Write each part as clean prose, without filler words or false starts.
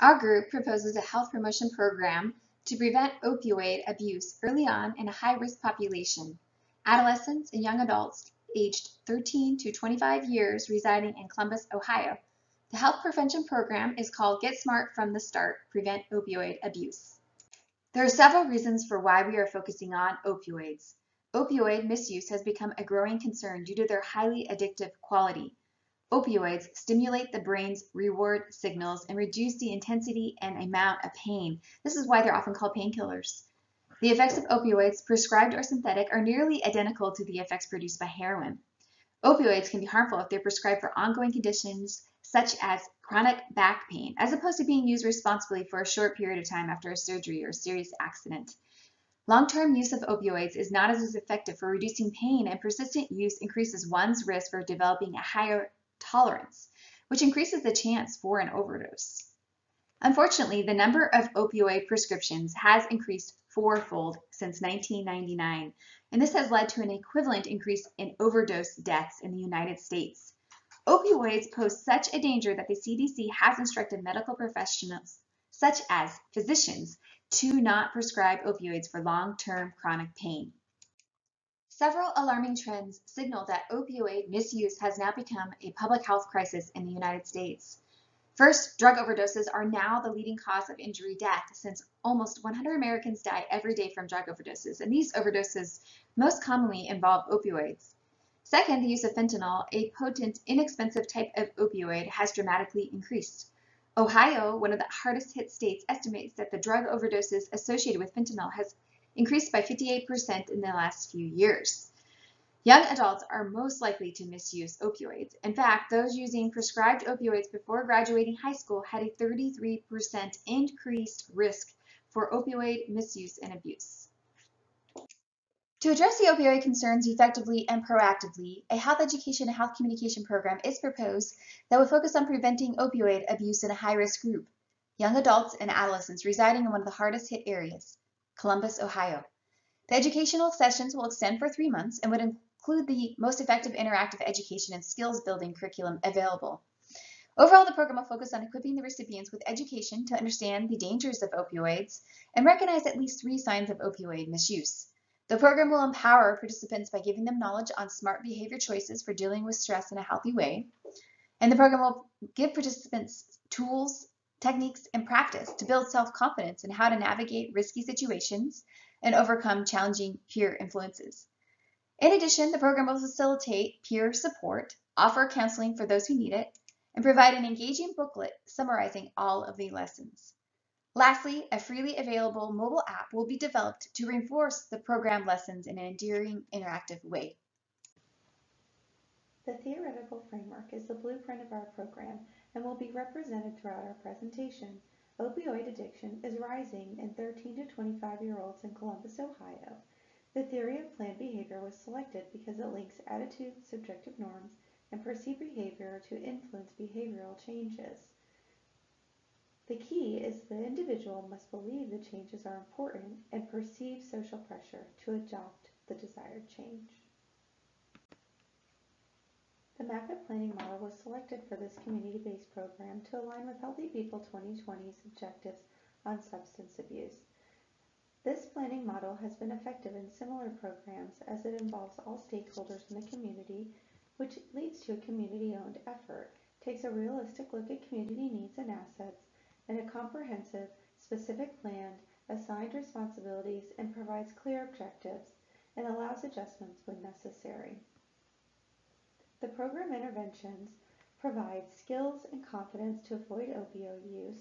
Our group proposes a health promotion program to prevent opioid abuse early on in a high-risk population, adolescents and young adults aged 13 to 25 years residing in Columbus, Ohio. The health prevention program is called Get Smart from the Start, Prevent Opioid Abuse. There are several reasons for why we are focusing on opioids. Opioid misuse has become a growing concern due to their highly addictive quality. Opioids stimulate the brain's reward signals and reduce the intensity and amount of pain. This is why they're often called painkillers. The effects of opioids, prescribed or synthetic, are nearly identical to the effects produced by heroin. Opioids can be harmful if they're prescribed for ongoing conditions such as chronic back pain, as opposed to being used responsibly for a short period of time after a surgery or a serious accident. Long-term use of opioids is not as effective for reducing pain, and persistent use increases one's risk for developing a higher tolerance, which increases the chance for an overdose. Unfortunately, the number of opioid prescriptions has increased fourfold since 1999, and this has led to an equivalent increase in overdose deaths in the United States. Opioids pose such a danger that the CDC has instructed medical professionals, such as physicians, to not prescribe opioids for long-term chronic pain. Several alarming trends signal that opioid misuse has now become a public health crisis in the United States. First, drug overdoses are now the leading cause of injury death, since almost 100 Americans die every day from drug overdoses, and these overdoses most commonly involve opioids. Second, the use of fentanyl, a potent, inexpensive type of opioid, has dramatically increased. Ohio, one of the hardest hit states, estimates that the drug overdoses associated with fentanyl has increased by 58% in the last few years. Young adults are most likely to misuse opioids. In fact, those using prescribed opioids before graduating high school had a 33% increased risk for opioid misuse and abuse. To address the opioid concerns effectively and proactively, a health education and health communication program is proposed that will focus on preventing opioid abuse in a high-risk group, young adults and adolescents residing in one of the hardest hit areas, Columbus, Ohio. The educational sessions will extend for 3 months and would include the most effective interactive education and skills building curriculum available. Overall, the program will focus on equipping the recipients with education to understand the dangers of opioids and recognize at least 3 signs of opioid misuse. The program will empower participants by giving them knowledge on smart behavior choices for dealing with stress in a healthy way. And the program will give participants tools, techniques, and practice to build self-confidence in how to navigate risky situations and overcome challenging peer influences. In addition, the program will facilitate peer support, offer counseling for those who need it, and provide an engaging booklet summarizing all of the lessons. Lastly, a freely available mobile app will be developed to reinforce the program lessons in an endearing, interactive way. The theoretical framework is the blueprint of our program and will be represented throughout our presentation. Opioid addiction is rising in 13 to 25-year-olds in Columbus, Ohio. The theory of planned behavior was selected because it links attitudes, subjective norms, and perceived behavior to influence behavioral changes. The key is the individual must believe the changes are important and perceive social pressure to adopt the desired change. The MAPIT planning model was selected for this community-based program to align with Healthy People 2020's objectives on substance abuse. This planning model has been effective in similar programs as it involves all stakeholders in the community, which leads to a community-owned effort, takes a realistic look at community needs and assets, and a comprehensive, specific plan, assigned responsibilities, and provides clear objectives, and allows adjustments when necessary. The program interventions provide skills and confidence to avoid opioid use,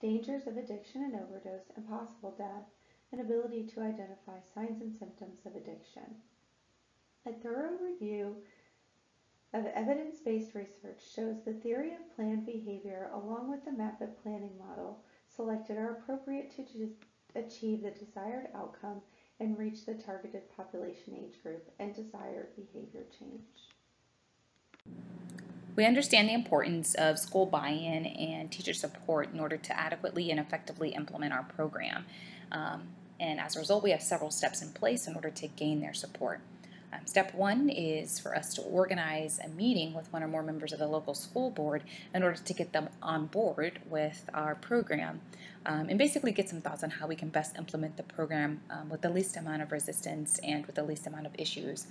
dangers of addiction and overdose, and possible death, and ability to identify signs and symptoms of addiction. A thorough review of evidence-based research shows the theory of planned behavior along with the MAPIT planning model selected are appropriate to achieve the desired outcome and reach the targeted population age group and desired behavior change. We understand the importance of school buy-in and teacher support in order to adequately and effectively implement our program. And as a result, we have several steps in place in order to gain their support. Step one is for us to organize a meeting with one or more members of the local school board in order to get them on board with our program and basically get some thoughts on how we can best implement the program with the least amount of resistance and with the least amount of issues.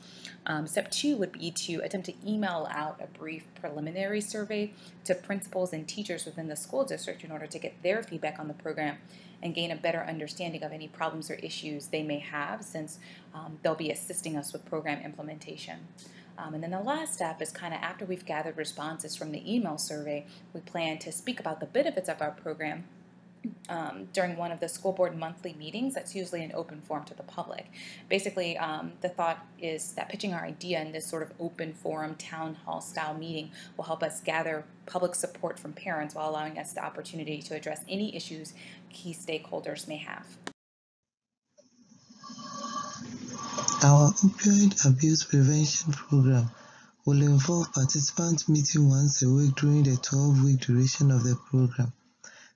Step two would be to attempt to email out a brief preliminary survey to principals and teachers within the school district in order to get their feedback on the program and gain a better understanding of any problems or issues they may have, since they'll be assisting us with program implementation. And then the last step is kind of after we've gathered responses from the email survey, we plan to speak about the benefits of our program during one of the school board monthly meetings. That's usually an open forum to the public. Basically, the thought is that pitching our idea in this sort of open forum, town hall style meeting will help us gather public support from parents while allowing us the opportunity to address any issues key stakeholders may have. Our opioid abuse prevention program will involve participants meeting once a week during the 12-week duration of the program.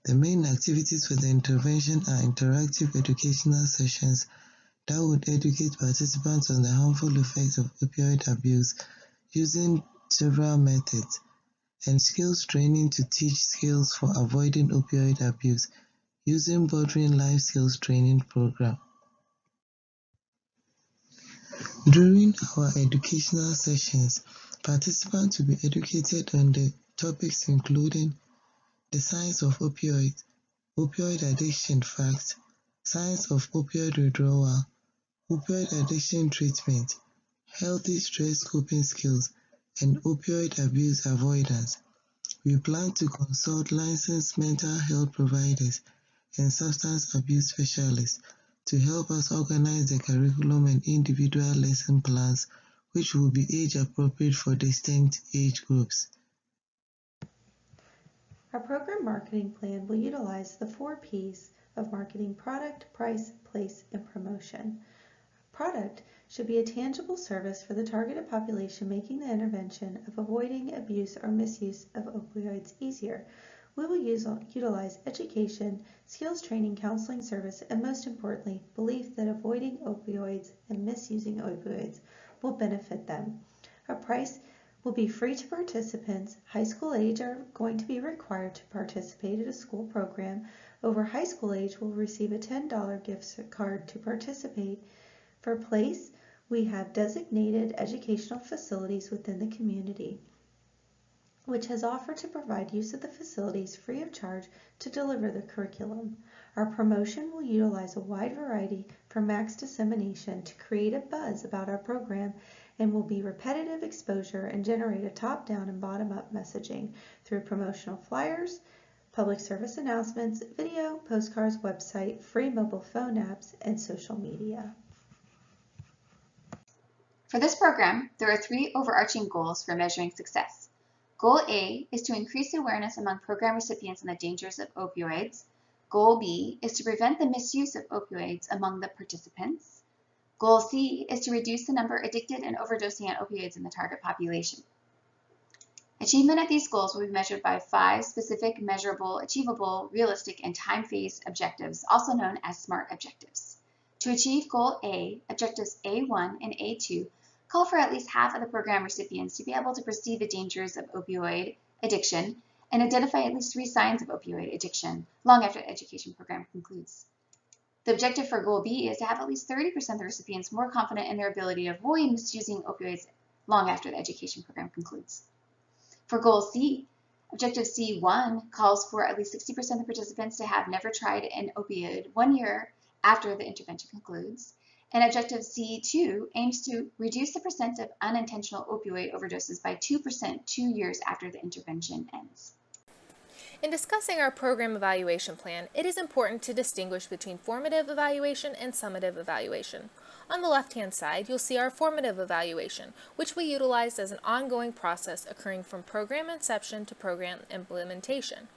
The main activities for the intervention are interactive educational sessions that would educate participants on the harmful effects of opioid abuse using several methods, and skills training to teach skills for avoiding opioid abuse using Bordering Life Skills Training Program. During our educational sessions, participants will be educated on the topics including the science of opioids, opioid addiction facts, science of opioid withdrawal, opioid addiction treatment, healthy stress coping skills, and opioid abuse avoidance. We plan to consult licensed mental health providers and substance abuse specialists to help us organize the curriculum and individual lesson plans, which will be age appropriate for distinct age groups. Our program marketing plan will utilize the 4 P's of marketing: product, price, place, and promotion. Product should be a tangible service for the targeted population, making the intervention of avoiding abuse or misuse of opioids easier. We will utilize education, skills training, counseling service, and most importantly, belief that avoiding opioids and misusing opioids will benefit them. Our price will be free to participants. High school age are going to be required to participate at a school program. Over high school age will receive a $10 gift card to participate. For place, we have designated educational facilities within the community, which has offered to provide use of the facilities free of charge to deliver the curriculum. Our promotion will utilize a wide variety for max dissemination to create a buzz about our program, and will be repetitive exposure and generate a top-down and bottom-up messaging through promotional flyers, public service announcements, video, postcards, website, free mobile phone apps, and social media. For this program, there are 3 overarching goals for measuring success. Goal A is to increase awareness among program recipients on the dangers of opioids. Goal B is to prevent the misuse of opioids among the participants. Goal C is to reduce the number addicted and overdosing on opioids in the target population. Achievement of these goals will be measured by 5 specific, measurable, achievable, realistic, and time-phased objectives, also known as SMART objectives. To achieve Goal A, objectives A1 and A2 call for at least half of the program recipients to be able to perceive the dangers of opioid addiction and identify at least 3 signs of opioid addiction long after the education program concludes. The objective for Goal B is to have at least 30% of the recipients more confident in their ability to avoid misusing opioids long after the education program concludes. For Goal C, Objective C1 calls for at least 60% of the participants to have never tried an opioid 1 year after the intervention concludes. And Objective C2 aims to reduce the percent of unintentional opioid overdoses by 2% 2 years after the intervention ends. In discussing our program evaluation plan, it is important to distinguish between formative evaluation and summative evaluation. On the left-hand side, you'll see our formative evaluation, which we utilize as an ongoing process occurring from program inception to program implementation.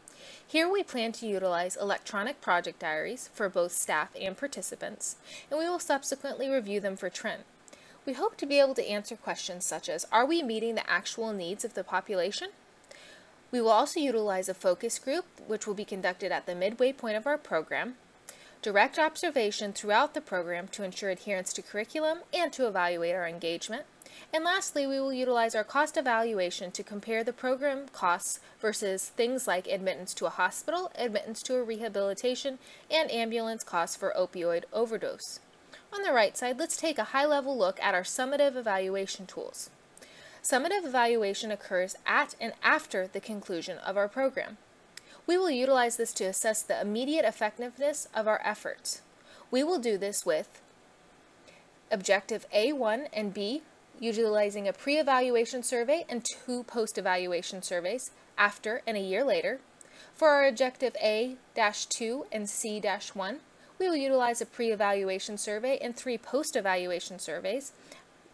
Here we plan to utilize electronic project diaries for both staff and participants, and we will subsequently review them for trend. We hope to be able to answer questions such as, are we meeting the actual needs of the population? We will also utilize a focus group, which will be conducted at the midway point of our program. direct observation throughout the program to ensure adherence to curriculum and to evaluate our engagement. And lastly, we will utilize our cost evaluation to compare the program costs versus things like admittance to a hospital, admittance to a rehabilitation, and ambulance costs for opioid overdose. On the right side, let's take a high-level look at our summative evaluation tools. Summative evaluation occurs at and after the conclusion of our program. We will utilize this to assess the immediate effectiveness of our efforts. We will do this with Objective A1 and B, utilizing a pre-evaluation survey and 2 post-evaluation surveys after and a year later. For our Objective A-2 and C-1, we will utilize a pre-evaluation survey and 3 post-evaluation surveys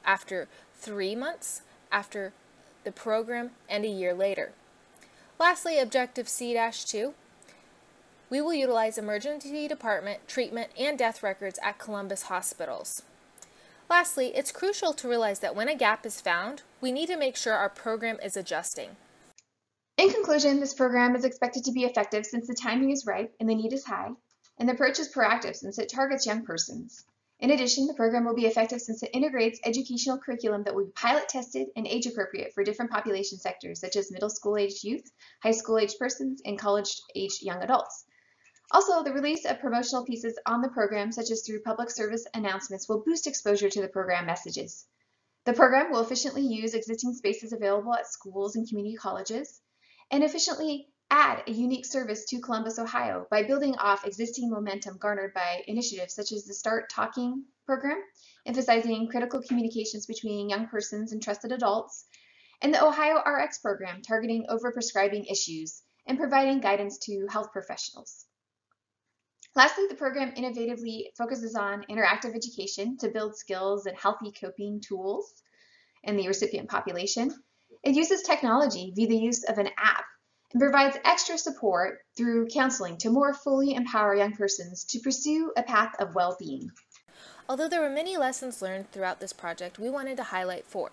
after 3 months, after the program, and a year later. Lastly, Objective C-2, we will utilize emergency department, treatment, and death records at Columbus hospitals. Lastly, it's crucial to realize that when a gap is found, we need to make sure our program is adjusting. In conclusion, this program is expected to be effective since the timing is right and the need is high, and the approach is proactive since it targets young persons. In addition, the program will be effective since it integrates educational curriculum that will be pilot tested and age appropriate for different population sectors such as middle school aged youth, high school aged persons, and college aged young adults. Also, the release of promotional pieces on the program, such as through public service announcements, will boost exposure to the program messages. The program will efficiently use existing spaces available at schools and community colleges, and efficiently add a unique service to Columbus, Ohio by building off existing momentum garnered by initiatives such as the Start Talking program, emphasizing critical communications between young persons and trusted adults, and the Ohio RX program targeting overprescribing issues and providing guidance to health professionals. Lastly, the program innovatively focuses on interactive education to build skills and healthy coping tools in the recipient population. It uses technology via the use of an app and provides extra support through counseling to more fully empower young persons to pursue a path of well-being. Although there were many lessons learned throughout this project, we wanted to highlight 4.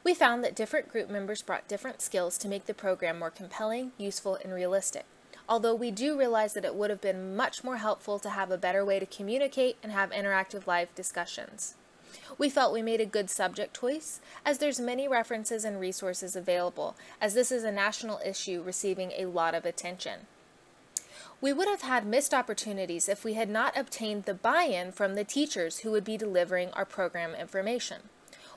We found that different group members brought different skills to make the program more compelling, useful, and realistic. Although we do realize that it would have been much more helpful to have a better way to communicate and have interactive live discussions. We felt we made a good subject choice, as there's many references and resources available, as this is a national issue receiving a lot of attention. We would have had missed opportunities if we had not obtained the buy-in from the teachers who would be delivering our program information.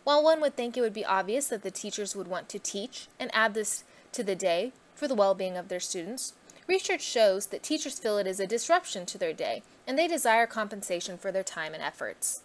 While one would think it would be obvious that the teachers would want to teach and add this to the day for the well-being of their students, research shows that teachers feel it is a disruption to their day, and they desire compensation for their time and efforts.